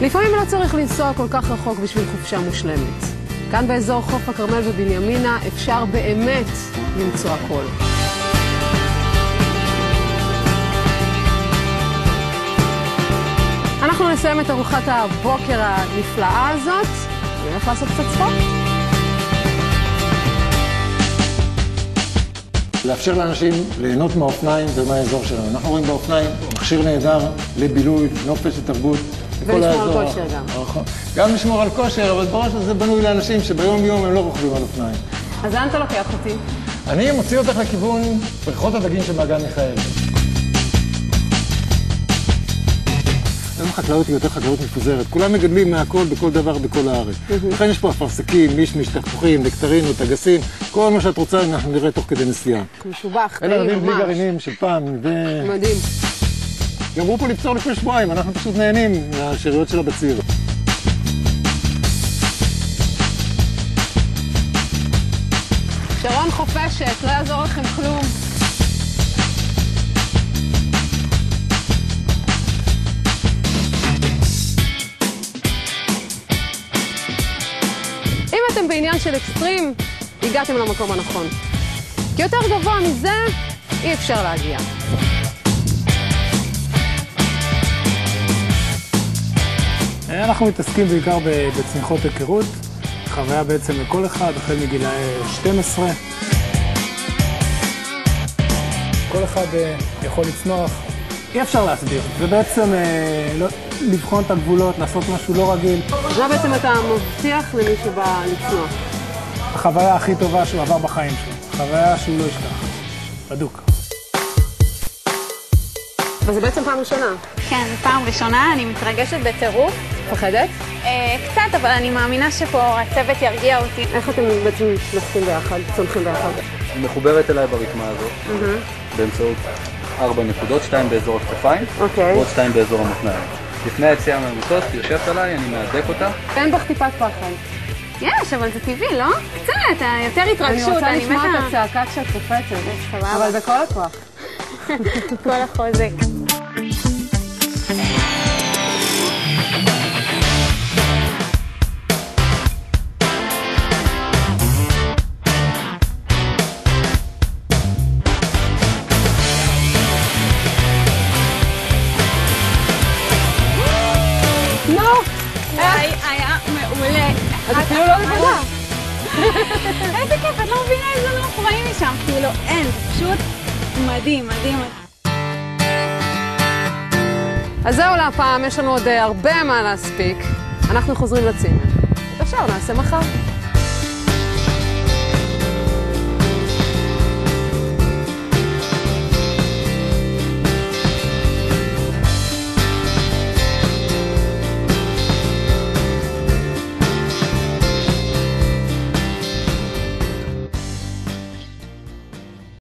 לפעמים לא צריך לנסוע כל כך רחוק בשביל חופשה מושלמת. כאן באזור חוף הכרמל ובנימינה אפשר באמת למצוא הכל. אנחנו נסיים את ארוחת הבוקר הנפלאה הזאת, נלך לעשות קצת צחוק. לאפשר לאנשים ליהנות מהאופניים ומהאזור שלנו. אנחנו רואים באופניים מכשיר נהדר לבילוי, נופש ותרבות. ולשמור על כושר גם. גם לשמור על כושר, אבל בראש זה בנוי לאנשים שביום יום הם לא רוכבים על אופניים. אז לאן אתה לוקח אותי? אני מוציא אותך לכיוון בריכות הדגים של מעגן מיכאל. היום החקלאות היא יותר חקלאות מפוזרת. כולם מגדלים מהכל בכל דבר בכל הארץ. לכן יש פה אפרסקים, מישמיש, תפוחים, נקטרינות, אגסים, כל מה שאת רוצה אנחנו נראה תוך כדי נסיעה. משובח, אלה רבים בלי גרעינים של פעם. מדהים. גמרו פה לפצור לפני שבועיים, אנחנו פשוט נהנים מהשאריות של הבציר. שרון חופשת, לא יעזור לכם כלום. אם אתם בעניין של אקסטרים, הגעתם למקום הנכון. כי יותר גבוה מזה, אי אפשר להגיע. אנחנו מתעסקים בעיקר בצניחות היכרות, חוויה בעצם לכל אחד, החל מגילאי 12. כל אחד יכול לצנוח, אי אפשר להסביר. זה בעצם לבחון את הגבולות, לעשות משהו לא רגיל. מה בעצם אתה מבטיח למי שבא לצנוח? החוויה הכי טובה שהוא עבר בחיים שלו, חוויה שהוא לא ישכח, בדוק. וזה בעצם פעם ראשונה. כן, זו פעם ראשונה, אני מתרגשת בטירוף. מפחדת? קצת, אבל אני מאמינה שפה הצוות ירגיע אותי. איך אתם בעצם נחתים ביחד, צונחים ביחד? מחוברת אליי ברקמה הזאת, באמצעות 4 נקודות, 2 באזור הכתפיים, ועוד 2 באזור המותניים. לפני היציאה מהמטוס, תרשת עליי, אני מהדק אותה. אין בך טיפת פחד. יש, אבל זה טבעי, לא? קצת, יותר התרגשות. אני רוצה לשמוע את הצעקה כשאת קופצת, אבל בכל הכוח. כל החוזק. היה מעולה. אז אפילו לא לבדה. איזה כיף, את לא מבינה איזה נוף רואים משם. כאילו אין, זה פשוט מדהים, מדהים. אז זהו להפעם, יש לנו עוד הרבה מה להספיק. אנחנו חוזרים לצימר. אפשר, נעשה מחר.